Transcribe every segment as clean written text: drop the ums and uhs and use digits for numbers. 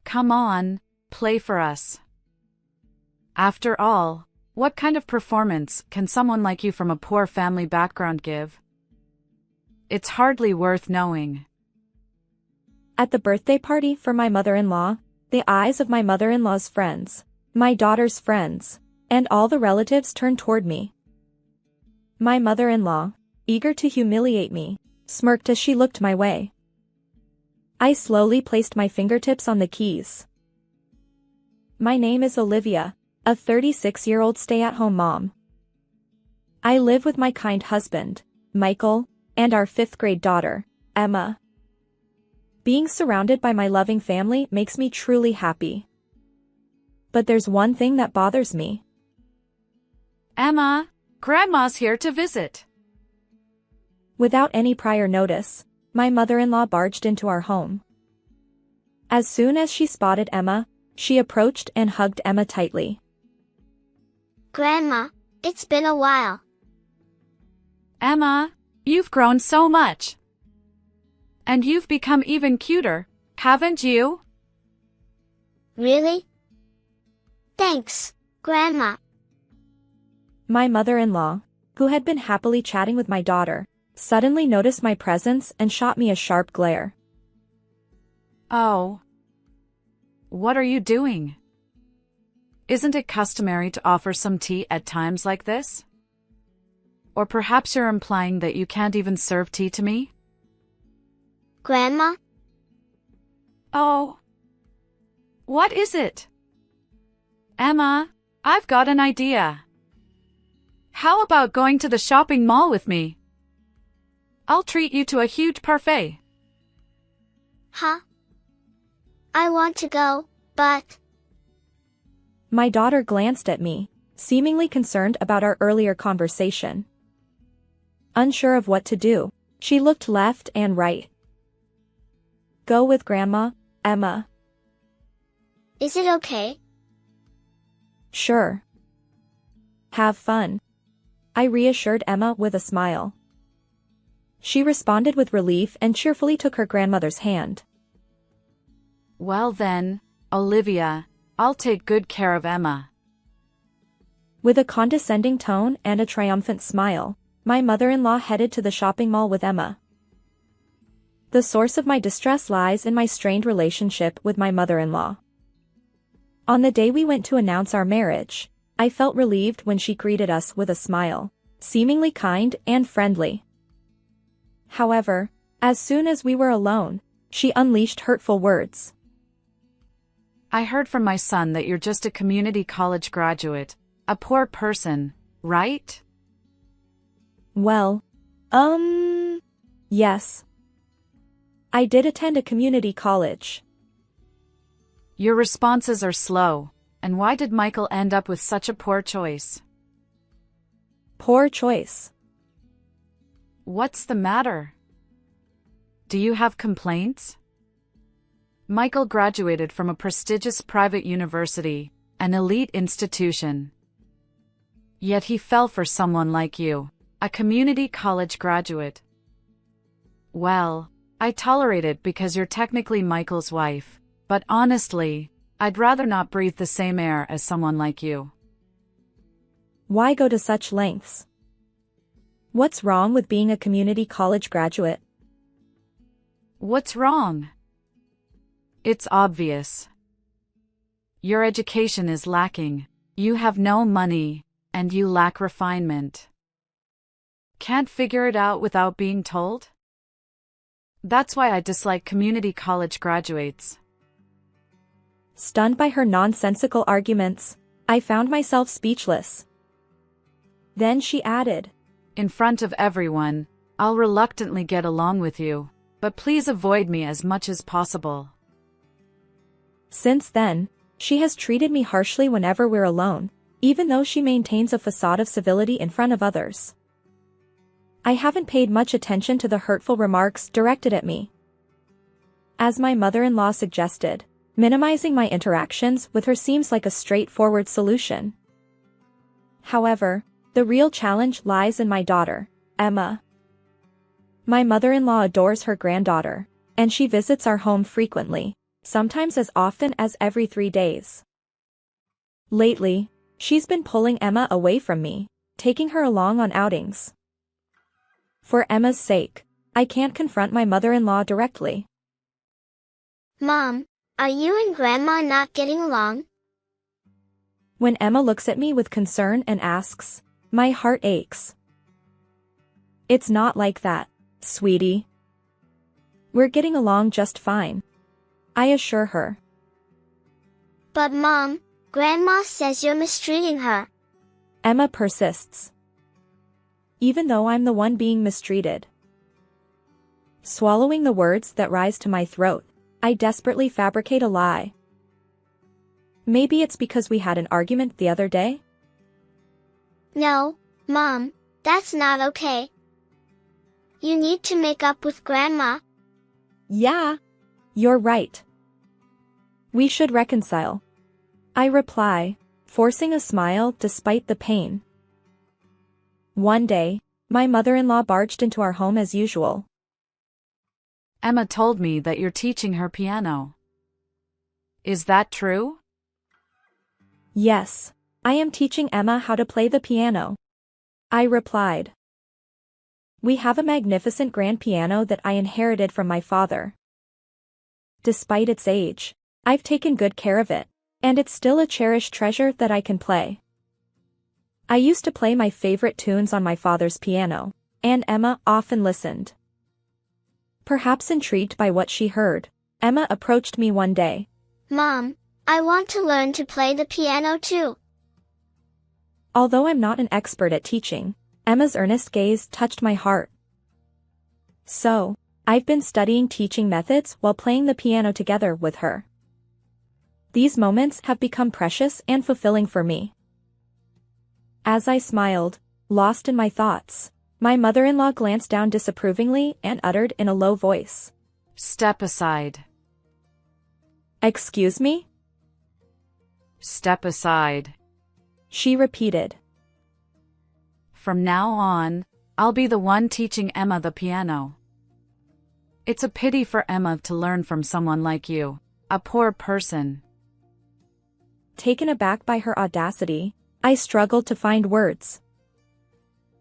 Come on, play for us. After all, what kind of performance can someone like you from a poor family background give? It's hardly worth knowing. At the birthday party for my mother-in-law, the eyes of my mother-in-law's friends, my daughter's friends, and all the relatives turned toward me. My mother-in-law, eager to humiliate me, smirked as she looked my way. I slowly placed my fingertips on the keys. My name is Olivia, a 36-year-old stay-at-home mom. I live with my kind husband, Michael, and our 5th-grade daughter, Emma. Being surrounded by my loving family makes me truly happy. But there's one thing that bothers me. Emma, Grandma's here to visit. Without any prior notice, my mother-in-law barged into our home. As soon as she spotted Emma, she approached and hugged Emma tightly. Grandma, it's been a while. Emma, you've grown so much. And you've become even cuter, haven't you? Really? Thanks, Grandma. My mother-in-law, who had been happily chatting with my daughter, suddenly noticed my presence and shot me a sharp glare. Oh. What are you doing? Isn't it customary to offer some tea at times like this? Or perhaps you're implying that you can't even serve tea to me? Grandma? Oh. What is it? Emma, I've got an idea. How about going to the shopping mall with me? I'll treat you to a huge parfait. Huh? I want to go, but... My daughter glanced at me, seemingly concerned about our earlier conversation. Unsure of what to do, she looked left and right. Go with Grandma, Emma. Is it okay? Sure. Have fun. I reassured Emma with a smile. She responded with relief and cheerfully took her grandmother's hand. Well then, Olivia, I'll take good care of Emma. With a condescending tone and a triumphant smile, my mother-in-law headed to the shopping mall with Emma. The source of my distress lies in my strained relationship with my mother-in-law. On the day we went to announce our marriage, I felt relieved when she greeted us with a smile, seemingly kind and friendly. However, as soon as we were alone, she unleashed hurtful words. I heard from my son that you're just a community college graduate, a poor person, right? Well, yes. I did attend a community college. Your responses are slow, and why did Michael end up with such a poor choice? Poor choice. What's the matter? Do you have complaints? Michael graduated from a prestigious private university, an elite institution. Yet he fell for someone like you, a community college graduate. Well, I tolerate it because you're technically Michael's wife, but honestly, I'd rather not breathe the same air as someone like you. Why go to such lengths? What's wrong with being a community college graduate? What's wrong? It's obvious. Your education is lacking, you have no money, and you lack refinement. Can't figure it out without being told? That's why I dislike community college graduates. Stunned by her nonsensical arguments, I found myself speechless. Then she added, In front of everyone, I'll reluctantly get along with you, but please avoid me as much as possible. Since then, she has treated me harshly whenever we're alone, even though she maintains a facade of civility in front of others. I haven't paid much attention to the hurtful remarks directed at me. As my mother-in-law suggested, minimizing my interactions with her seems like a straightforward solution. However, the real challenge lies in my daughter, Emma. My mother-in-law adores her granddaughter, and she visits our home frequently, sometimes as often as every 3 days. Lately, she's been pulling Emma away from me, taking her along on outings. For Emma's sake, I can't confront my mother-in-law directly. Mom, are you and Grandma not getting along? When Emma looks at me with concern and asks, my heart aches. It's not like that, sweetie. We're getting along just fine, I assure her. But Mom, Grandma says you're mistreating her. Emma persists. Even though I'm the one being mistreated. Swallowing the words that rise to my throat, I desperately fabricate a lie. Maybe it's because we had an argument the other day? No, Mom, that's not okay. You need to make up with Grandma. Yeah, you're right. We should reconcile, I reply, forcing a smile despite the pain. One day, my mother-in-law barged into our home as usual. Emma told me that you're teaching her piano. Is that true? Yes, I am teaching Emma how to play the piano, I replied. We have a magnificent grand piano that I inherited from my father. Despite its age, I've taken good care of it, and it's still a cherished treasure that I can play. I used to play my favorite tunes on my father's piano, and Emma often listened. Perhaps intrigued by what she heard, Emma approached me one day. Mom, I want to learn to play the piano too. Although I'm not an expert at teaching, Emma's earnest gaze touched my heart. So, I've been studying teaching methods while playing the piano together with her. These moments have become precious and fulfilling for me. As I smiled, lost in my thoughts, my mother-in-law glanced down disapprovingly and uttered in a low voice. Step aside. Excuse me? Step aside. She repeated. From now on, I'll be the one teaching Emma the piano. It's a pity for Emma to learn from someone like you, a poor person. Taken aback by her audacity, I struggled to find words.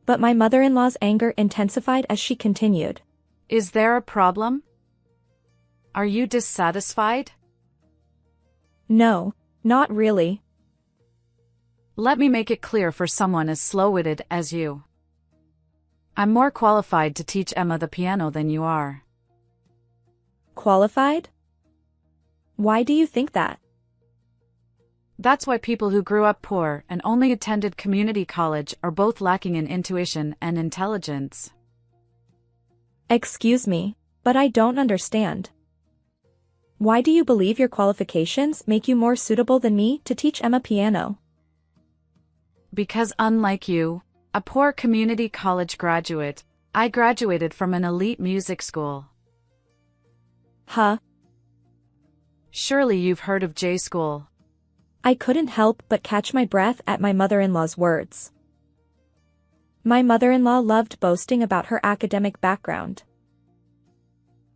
But my mother-in-law's anger intensified as she continued. Is there a problem? Are you dissatisfied? No, not really. Let me make it clear for someone as slow-witted as you. I'm more qualified to teach Emma the piano than you are. Qualified? Why do you think that? That's why people who grew up poor and only attended community college are both lacking in intuition and intelligence. Excuse me, but I don't understand. Why do you believe your qualifications make you more suitable than me to teach Emma piano? Because unlike you, a poor community college graduate, I graduated from an elite music school. Huh? Surely you've heard of J School. I couldn't help but catch my breath at my mother-in-law's words. My mother-in-law loved boasting about her academic background.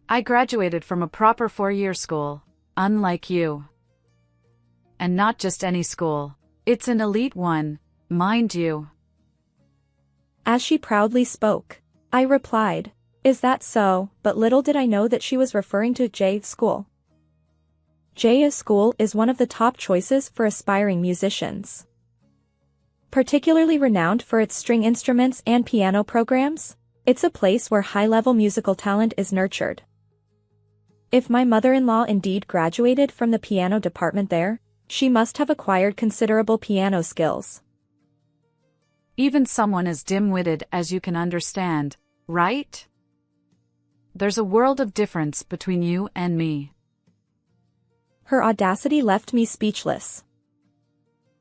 I graduated from a proper 4-year school, unlike you. And not just any school, it's an elite one, mind you. As she proudly spoke, I replied, "Is that so?" But little did I know that she was referring to J School. J School is one of the top choices for aspiring musicians. Particularly renowned for its string instruments and piano programs, it's a place where high-level musical talent is nurtured. If my mother-in-law indeed graduated from the piano department there, she must have acquired considerable piano skills. Even someone as dim-witted as you can understand, right? There's a world of difference between you and me. Her audacity left me speechless.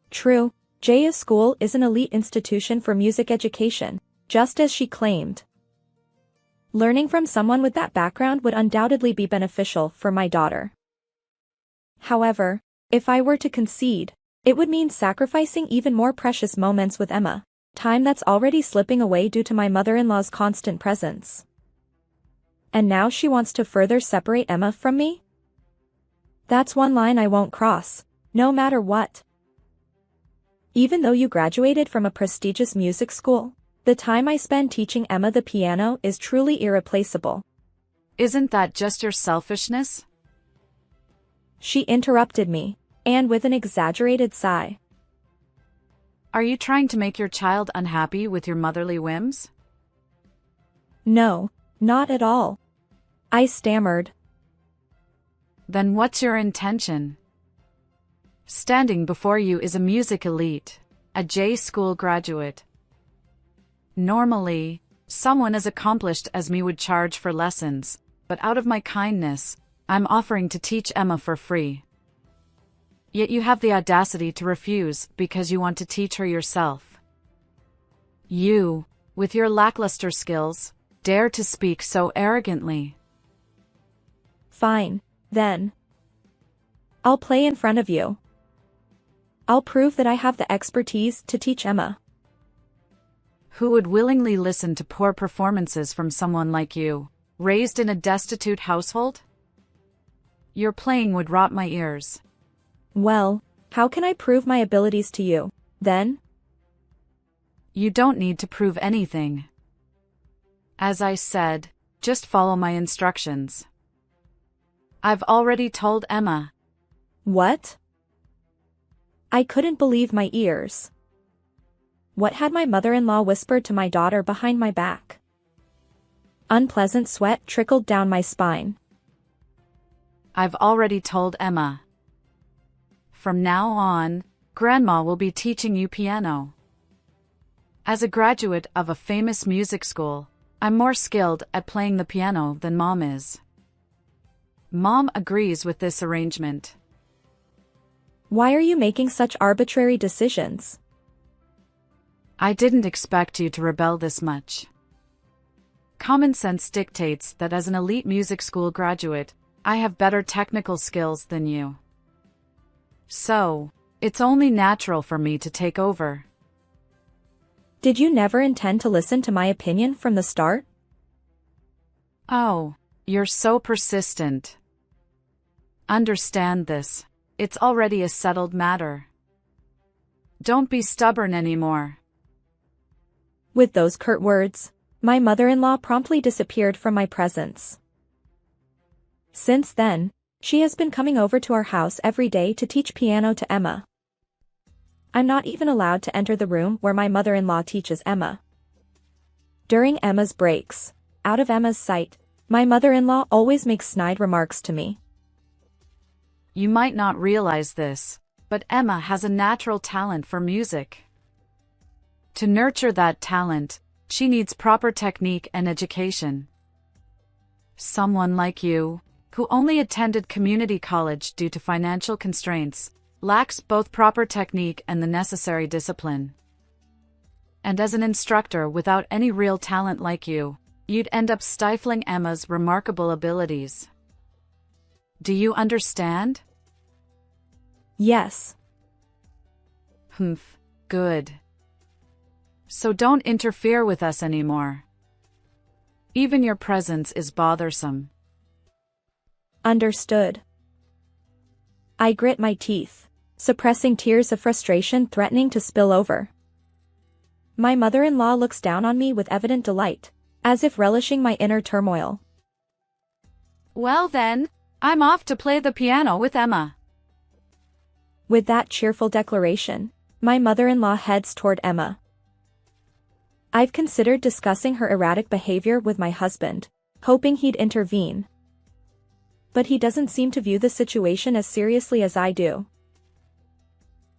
True, J School is an elite institution for music education, just as she claimed. Learning from someone with that background would undoubtedly be beneficial for my daughter. However, if I were to concede, it would mean sacrificing even more precious moments with Emma, time that's already slipping away due to my mother-in-law's constant presence. And now she wants to further separate Emma from me? That's one line I won't cross, no matter what. Even though you graduated from a prestigious music school, the time I spend teaching Emma the piano is truly irreplaceable. Isn't that just your selfishness? She interrupted me, and with an exaggerated sigh. Are you trying to make your child unhappy with your motherly whims? No, not at all. I stammered. Then what's your intention? Standing before you is a music elite, a J school graduate. Normally, someone as accomplished as me would charge for lessons, but out of my kindness, I'm offering to teach Emma for free. Yet you have the audacity to refuse because you want to teach her yourself. You, with your lackluster skills, dare to speak so arrogantly. Fine, then. I'll play in front of you. I'll prove that I have the expertise to teach Emma. Who would willingly listen to poor performances from someone like you, raised in a destitute household? Your playing would rot my ears. Well, how can I prove my abilities to you, then? You don't need to prove anything. As I said, just follow my instructions. I've already told Emma. What? I couldn't believe my ears. What had my mother-in-law whispered to my daughter behind my back? Unpleasant sweat trickled down my spine. I've already told Emma. From now on, Grandma will be teaching you piano. As a graduate of a famous music school, I'm more skilled at playing the piano than Mom is. Mom agrees with this arrangement. Why are you making such arbitrary decisions? I didn't expect you to rebel this much. Common sense dictates that as an elite music school graduate, I have better technical skills than you. So, it's only natural for me to take over. Did you never intend to listen to my opinion from the start? Oh, you're so persistent. Understand this. It's already a settled matter. Don't be stubborn anymore. With those curt words, my mother-in-law promptly disappeared from my presence. Since then, she has been coming over to our house every day to teach piano to Emma. I'm not even allowed to enter the room where my mother-in-law teaches Emma. During Emma's breaks, out of Emma's sight, my mother-in-law always makes snide remarks to me. You might not realize this, but Emma has a natural talent for music. To nurture that talent, she needs proper technique and education. Someone like you, who only attended community college due to financial constraints, lacks both proper technique and the necessary discipline. And as an instructor without any real talent like you, you'd end up stifling Emma's remarkable abilities. Do you understand? Yes. Good. So don't interfere with us anymore. Even your presence is bothersome. Understood. I grit my teeth, suppressing tears of frustration threatening to spill over. My mother-in-law looks down on me with evident delight, as if relishing my inner turmoil. Well then, I'm off to play the piano with Emma. With that cheerful declaration, my mother-in-law heads toward Emma. I've considered discussing her erratic behavior with my husband, hoping he'd intervene. But he doesn't seem to view the situation as seriously as I do.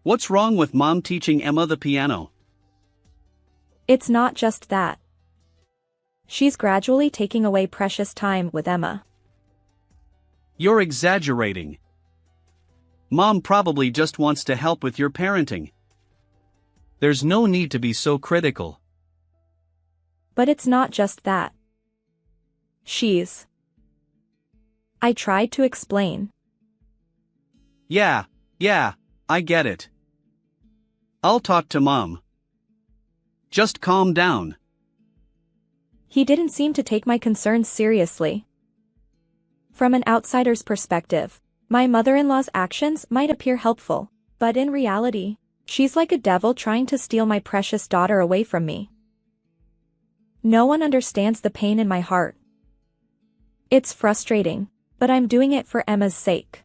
What's wrong with Mom teaching Emma the piano? It's not just that. She's gradually taking away precious time with Emma. You're exaggerating. Mom probably just wants to help with your parenting. There's no need to be so critical. But it's not just that. I tried to explain. Yeah, I get it. I'll talk to Mom. Just calm down. He didn't seem to take my concerns seriously. From an outsider's perspective, My mother-in-law's actions might appear helpful, but in reality, she's like a devil trying to steal my precious daughter away from me. No one understands the pain in my heart. It's frustrating, but I'm doing it for Emma's sake.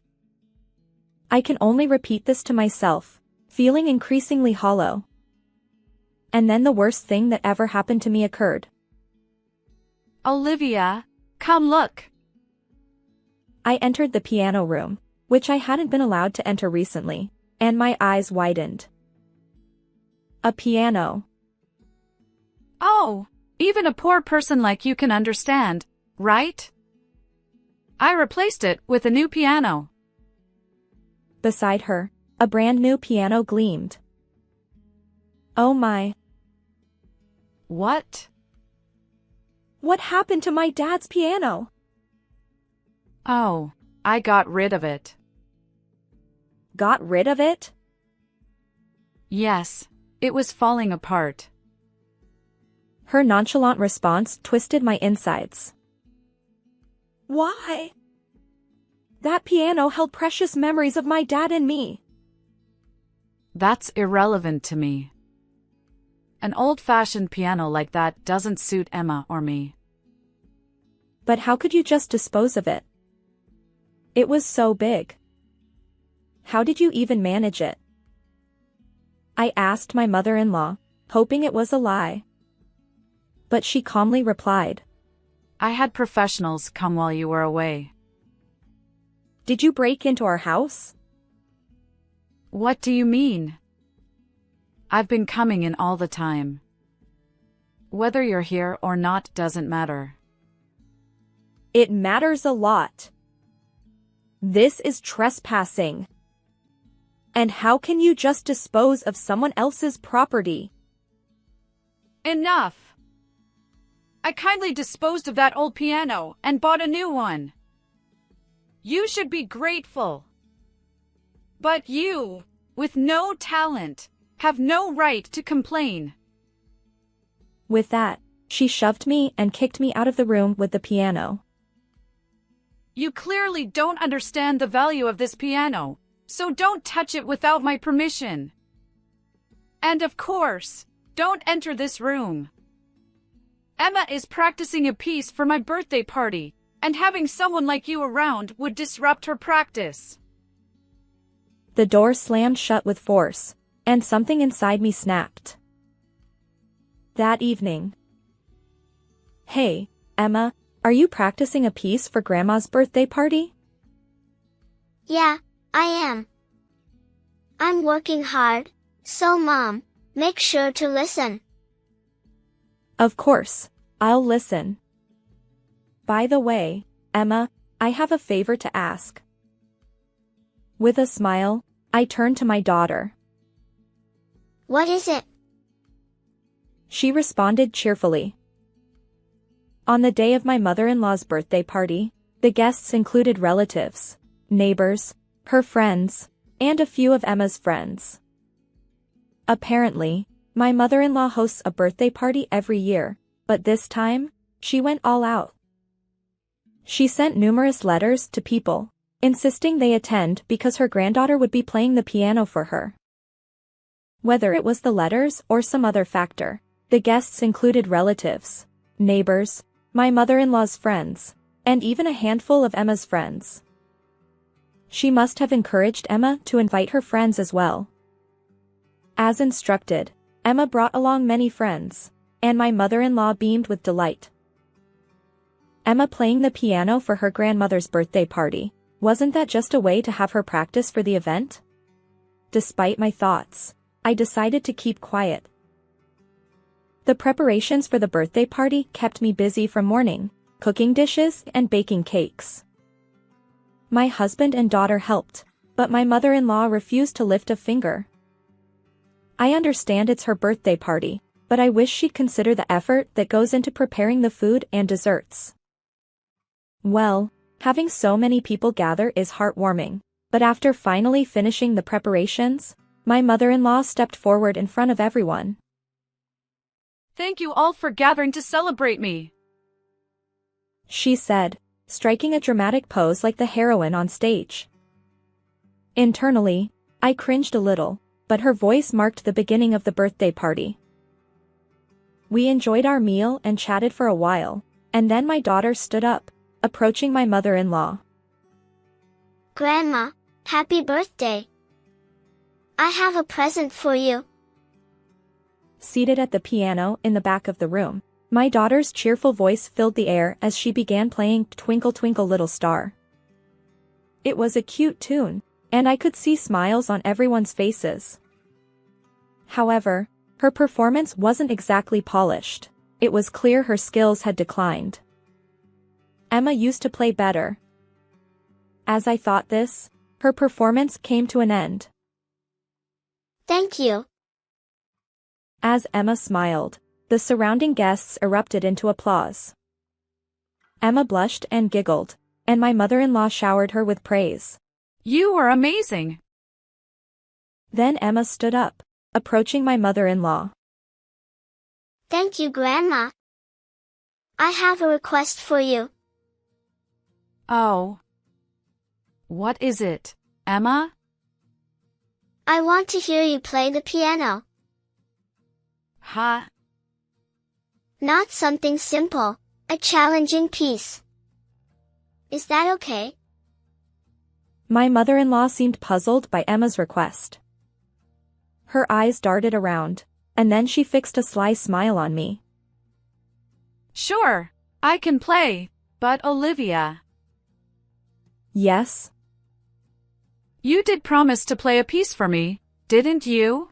I can only repeat this to myself, feeling increasingly hollow. And then the worst thing that ever happened to me occurred. Olivia, come look. I entered the piano room, which I hadn't been allowed to enter recently, and my eyes widened. A piano. Oh, even a poor person like you can understand, right? I replaced it with a new piano. Beside her, a brand new piano gleamed. Oh my. What? What happened to my dad's piano? Oh, I got rid of it. Got rid of it? Yes, it was falling apart. Her nonchalant response twisted my insides. Why? That piano held precious memories of my dad and me. That's irrelevant to me. An old-fashioned piano like that doesn't suit Emma or me. But how could you just dispose of it? It was so big. How did you even manage it? I asked my mother-in-law, hoping it was a lie. But she calmly replied. I had professionals come while you were away. Did you break into our house? What do you mean? I've been coming in all the time. Whether you're here or not doesn't matter. It matters a lot. This is trespassing. And how can you just dispose of someone else's property? Enough! I kindly disposed of that old piano and bought a new one. You should be grateful. But you, with no talent, have no right to complain. With that, she shoved me and kicked me out of the room with the piano. You clearly don't understand the value of this piano, so don't touch it without my permission. And of course, don't enter this room. Emma is practicing a piece for my birthday party, and having someone like you around would disrupt her practice. The door slammed shut with force, and something inside me snapped. That evening. Hey, Emma, are you practicing a piece for Grandma's birthday party? Yeah, I am. I'm working hard, so Mom, make sure to listen. Of course, I'll listen. By the way, Emma, I have a favor to ask. With a smile, I turned to my daughter. What is it? She responded cheerfully. On the day of my mother-in-law's birthday party, the guests included relatives, neighbors, her friends, and a few of Emma's friends. Apparently, my mother-in-law hosts a birthday party every year, but this time, she went all out. She sent numerous letters to people, insisting they attend because her granddaughter would be playing the piano for her. Whether it was the letters or some other factor, the guests included relatives, neighbors, my mother-in-law's friends, and even a handful of Emma's friends. She must have encouraged Emma to invite her friends as well. As instructed, Emma brought along many friends, and my mother-in-law beamed with delight. Emma playing the piano for her grandmother's birthday party, wasn't that just a way to have her practice for the event? Despite my thoughts, I decided to keep quiet. The preparations for the birthday party kept me busy from morning, cooking dishes and baking cakes. My husband and daughter helped, but my mother-in-law refused to lift a finger. I understand it's her birthday party, but I wish she'd consider the effort that goes into preparing the food and desserts. Well, having so many people gather is heartwarming, but after finally finishing the preparations, my mother-in-law stepped forward in front of everyone. Thank you all for gathering to celebrate me, she said, striking a dramatic pose like the heroine on stage. Internally, I cringed a little, but her voice marked the beginning of the birthday party. We enjoyed our meal and chatted for a while, and then my daughter stood up, approaching my mother-in-law. Grandma, happy birthday. I have a present for you. Seated at the piano in the back of the room, my daughter's cheerful voice filled the air as she began playing Twinkle Twinkle Little Star. It was a cute tune, and I could see smiles on everyone's faces. However, her performance wasn't exactly polished. It was clear her skills had declined. Emma used to play better. As I thought this, her performance came to an end. Thank you. As Emma smiled, the surrounding guests erupted into applause. Emma blushed and giggled, and my mother-in-law showered her with praise. You were amazing. Then Emma stood up, approaching my mother-in-law. Thank you, Grandma. I have a request for you. Oh. What is it, Emma? I want to hear you play the piano. Ha. Not something simple, a challenging piece. Is that okay? My mother-in-law seemed puzzled by Emma's request. Her eyes darted around, and then she fixed a sly smile on me. Sure, I can play, but Olivia. Yes? You did promise to play a piece for me, didn't you?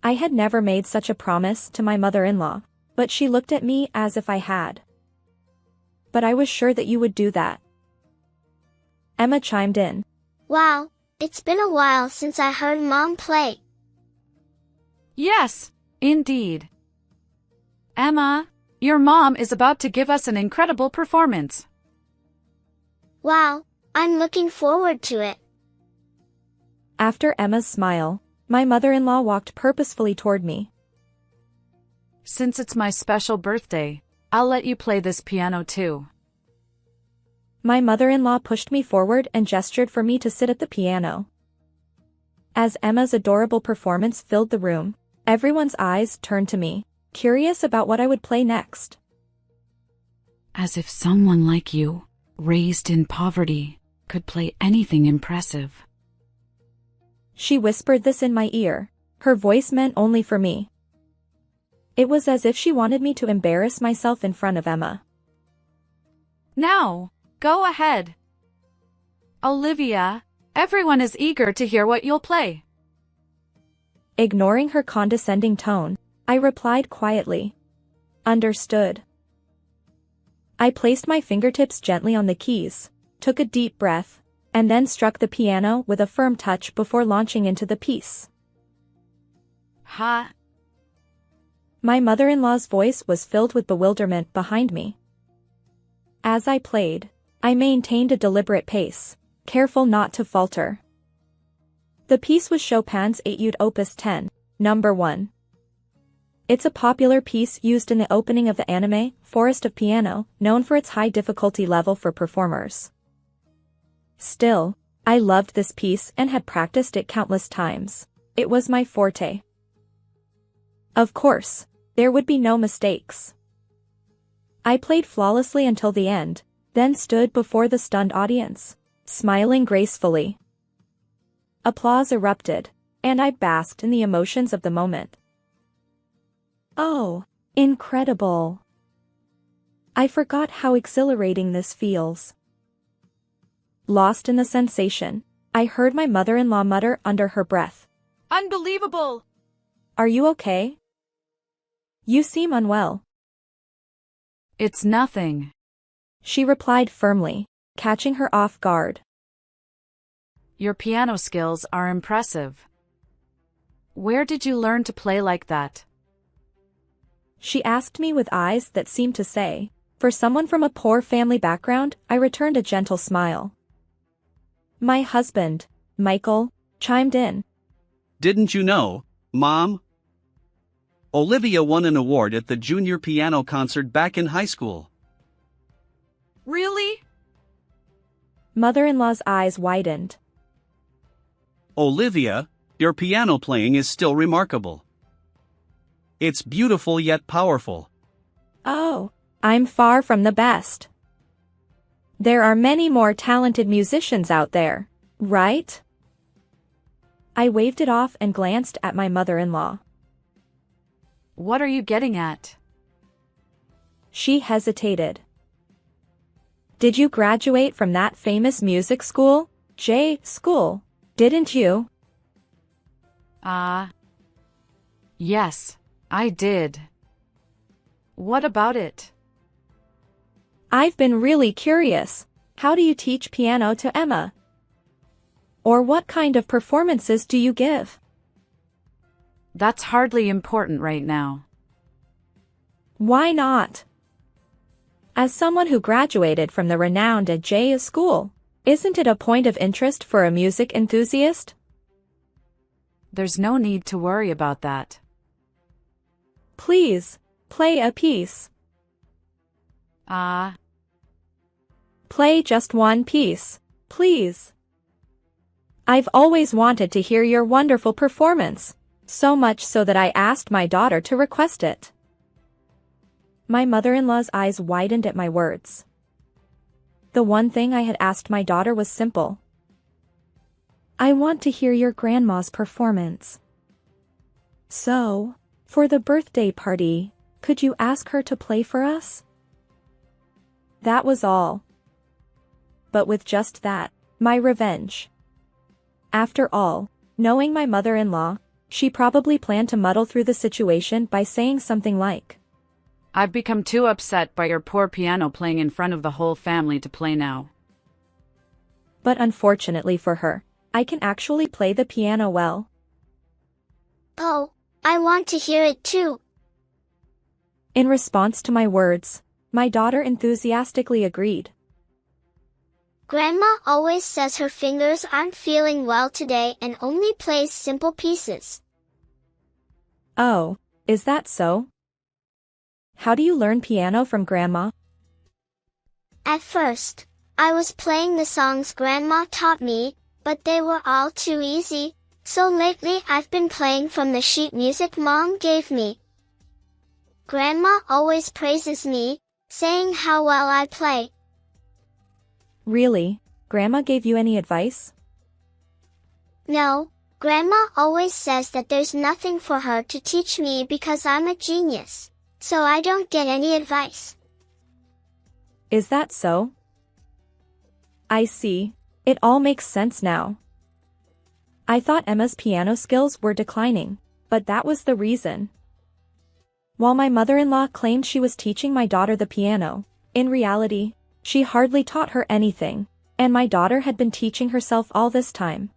I had never made such a promise to my mother-in-law, but she looked at me as if I had. But I was sure that you would do that. Emma chimed in. Wow, it's been a while since I heard Mom play. Yes, indeed. Emma, your mom is about to give us an incredible performance. Wow, I'm looking forward to it. After Emma's smile, my mother-in-law walked purposefully toward me. Since it's my special birthday, I'll let you play this piano too. My mother-in-law pushed me forward and gestured for me to sit at the piano. As Emma's adorable performance filled the room, everyone's eyes turned to me, curious about what I would play next. As if someone like you, raised in poverty, could play anything impressive. She whispered this in my ear, her voice meant only for me. It was as if she wanted me to embarrass myself in front of Emma. Now, go ahead. Olivia, everyone is eager to hear what you'll play. Ignoring her condescending tone, I replied quietly. Understood. I placed my fingertips gently on the keys, took a deep breath, and then struck the piano with a firm touch before launching into the piece. Ha. My mother-in-law's voice was filled with bewilderment behind me. As I played, I maintained a deliberate pace, careful not to falter. The piece was Chopin's Etude Opus 10, number 1. It's a popular piece used in the opening of the anime, Forest of Piano, known for its high difficulty level for performers. Still, I loved this piece and had practiced it countless times. It was my forte. Of course, there would be no mistakes. I played flawlessly until the end, then stood before the stunned audience, smiling gracefully. Applause erupted, and I basked in the emotions of the moment. Oh, incredible! I forgot how exhilarating this feels. Lost in the sensation, I heard my mother-in-law mutter under her breath. Unbelievable! Are you okay? You seem unwell. It's nothing. She replied firmly, catching her off guard. Your piano skills are impressive. Where did you learn to play like that? She asked me with eyes that seemed to say, for someone from a poor family background, I returned a gentle smile. My husband, Michael, chimed in. Didn't you know, Mom? Olivia won an award at the junior piano concert back in high school. Really? Mother-in-law's eyes widened. Olivia, your piano playing is still remarkable. It's beautiful yet powerful. Oh, I'm far from the best. There are many more talented musicians out there, right? I waved it off and glanced at my mother-in-law. What are you getting at? She hesitated. Did you graduate from that famous music school, school, didn't you? Yes, I did. What about it? I've been really curious. How do you teach piano to Emma? Or what kind of performances do you give? That's hardly important right now. Why not? As someone who graduated from the renowned aita school, isn't it a point of interest for a music enthusiast? There's no need to worry about that. Please, play a piece. Play just one piece, please. I've always wanted to hear your wonderful performance, so much so that I asked my daughter to request it. My mother-in-law's eyes widened at my words. The one thing I had asked my daughter was simple. I want to hear your grandma's performance. So, for the birthday party, could you ask her to play for us? That was all. But with just that, my revenge. After all, knowing my mother-in-law, she probably planned to muddle through the situation by saying something like, I've become too upset by your poor piano playing in front of the whole family to play now. But unfortunately for her, I can actually play the piano well. Oh, I want to hear it too. In response to my words, my daughter enthusiastically agreed. Grandma always says her fingers aren't feeling well today and only plays simple pieces. Oh, is that so? How do you learn piano from Grandma? At first, I was playing the songs Grandma taught me, but they were all too easy, so lately I've been playing from the sheet music Mom gave me. Grandma always praises me, saying how well I play. Really? Grandma gave you any advice? No, Grandma always says that there's nothing for her to teach me because I'm a genius, so I don't get any advice. Is that so? I see. It all makes sense now. I thought Emma's piano skills were declining, but that was the reason. While my mother-in-law claimed she was teaching my daughter the piano, in reality, she hardly taught her anything, and my daughter had been teaching herself all this time.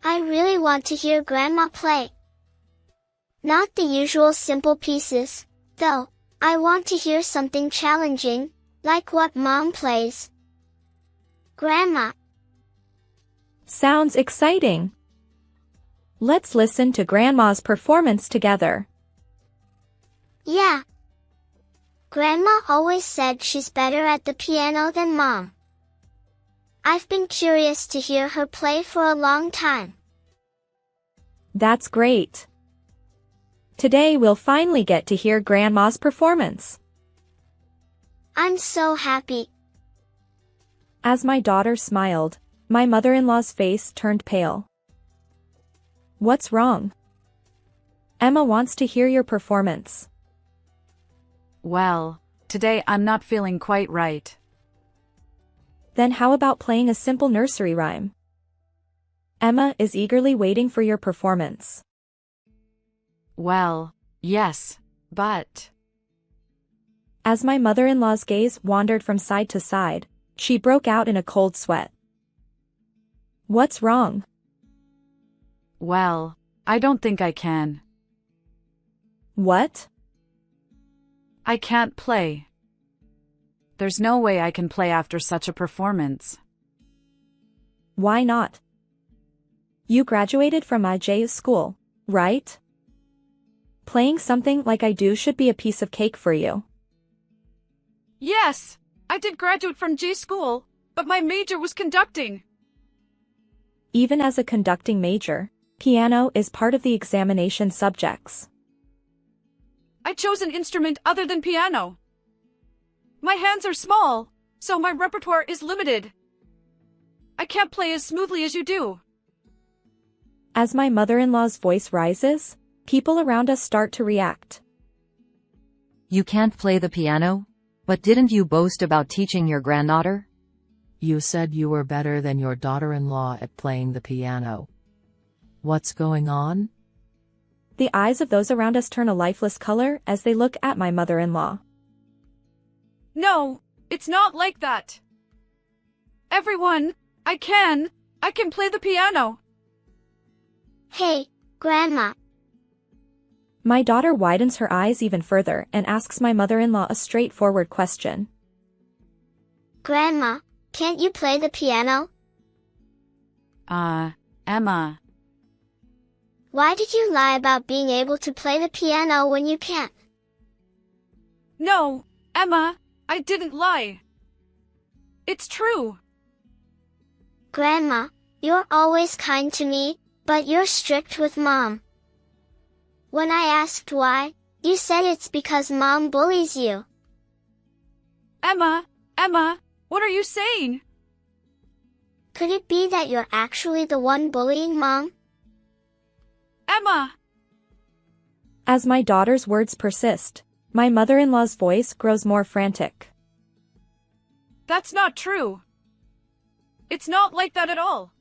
I really want to hear Grandma play. Not the usual simple pieces, though. I want to hear something challenging, like what Mom plays. Grandma. Sounds exciting. Let's listen to Grandma's performance together. Yeah. Grandma always said she's better at the piano than Mom. I've been curious to hear her play for a long time. That's great. Today we'll finally get to hear Grandma's performance. I'm so happy. As my daughter smiled, my mother-in-law's face turned pale. What's wrong? Emma wants to hear your performance. Well, today I'm not feeling quite right. Then how about playing a simple nursery rhyme? Emma is eagerly waiting for your performance. Well, yes, but... As my mother-in-law's gaze wandered from side to side, she broke out in a cold sweat. What's wrong? Well, I don't think I can. What? I can't play. There's no way I can play after such a performance. Why not? You graduated from aita school, right? Playing something like I do should be a piece of cake for you. Yes, I did graduate from J school, but my major was conducting. Even as a conducting major, piano is part of the examination subjects. I chose an instrument other than piano. My hands are small, so my repertoire is limited. I can't play as smoothly as you do. As my mother-in-law's voice rises, people around us start to react. You can't play the piano? But didn't you boast about teaching your granddaughter? You said you were better than your daughter-in-law at playing the piano. What's going on? The eyes of those around us turn a lifeless color as they look at my mother-in-law. No, it's not like that. Everyone, I can play the piano. Hey, Grandma. My daughter widens her eyes even further and asks my mother-in-law a straightforward question. Grandma, can't you play the piano? Emma. Why did you lie about being able to play the piano when you can't? No, Emma, I didn't lie. It's true. Grandma, you're always kind to me, but you're strict with Mom. When I asked why, you said it's because Mom bullies you. Emma, what are you saying? Could it be that you're actually the one bullying Mom? Emma! As my daughter's words persist, my mother-in-law's voice grows more frantic. That's not true. It's not like that at all.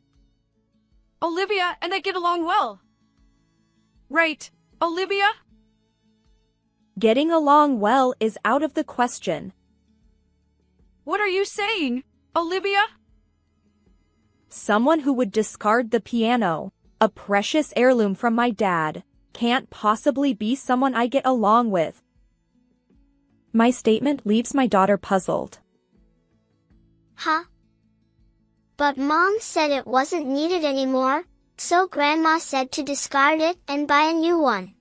Olivia and I get along well. Right, Olivia? Getting along well is out of the question. What are you saying, Olivia? Someone who would discard the piano, a precious heirloom from my dad, can't possibly be someone I get along with. My statement leaves my daughter puzzled. Huh? But Mom said it wasn't needed anymore, so Grandma said to discard it and buy a new one.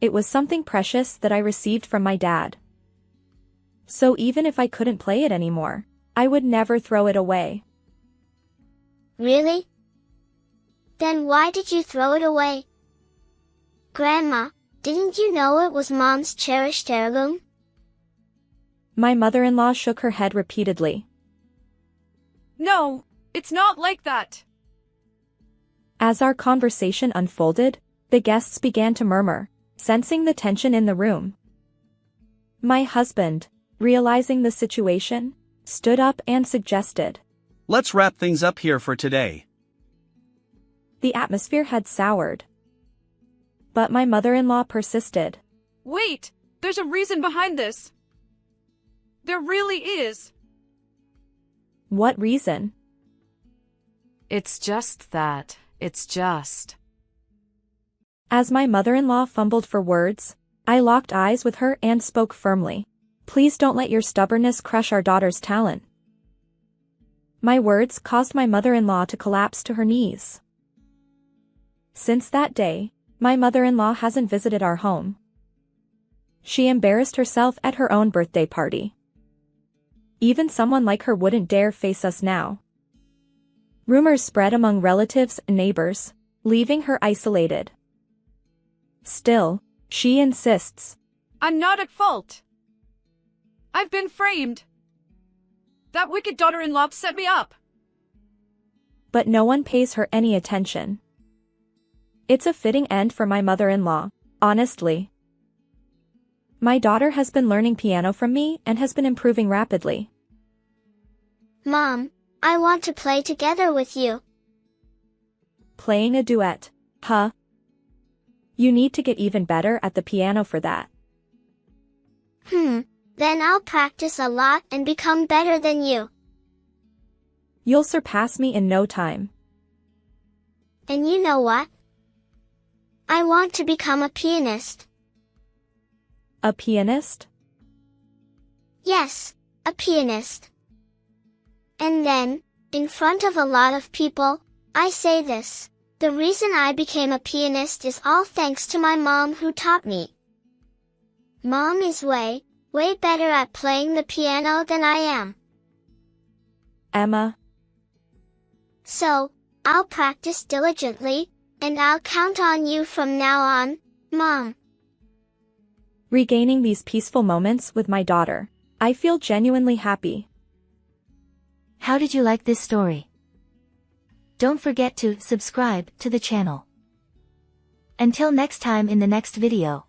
It was something precious that I received from my dad. So even if I couldn't play it anymore, I would never throw it away. Really? Then why did you throw it away? Grandma, didn't you know it was Mom's cherished heirloom? My mother-in-law shook her head repeatedly. No, it's not like that. As our conversation unfolded, the guests began to murmur, sensing the tension in the room. My husband, realizing the situation, stood up and suggested. Let's wrap things up here for today. The atmosphere had soured. But my mother-in-law persisted. Wait, there's a reason behind this. There really is. What reason? It's just that. As my mother-in-law fumbled for words, I locked eyes with her and spoke firmly. Please don't let your stubbornness crush our daughter's talent. My words caused my mother-in-law to collapse to her knees. Since that day, my mother-in-law hasn't visited our home. She embarrassed herself at her own birthday party. Even someone like her wouldn't dare face us now. Rumors spread among relatives and neighbors, leaving her isolated. Still, she insists. I'm not at fault. I've been framed. That wicked daughter-in-law set me up. But no one pays her any attention. It's a fitting end for my mother-in-law, honestly. My daughter has been learning piano from me and has been improving rapidly. Mom, I want to play together with you. Playing a duet, huh? You need to get even better at the piano for that. Then I'll practice a lot and become better than you. You'll surpass me in no time. And you know what? I want to become a pianist. A pianist? Yes, a pianist. And then, in front of a lot of people, I say this. The reason I became a pianist is all thanks to my mom who taught me. Mom is way better at playing the piano than I am. Emma. So, I'll practice diligently, and I'll count on you from now on, Mom. Regaining these peaceful moments with my daughter, I feel genuinely happy. How did you like this story? Don't forget to subscribe to the channel. Until next time in the next video.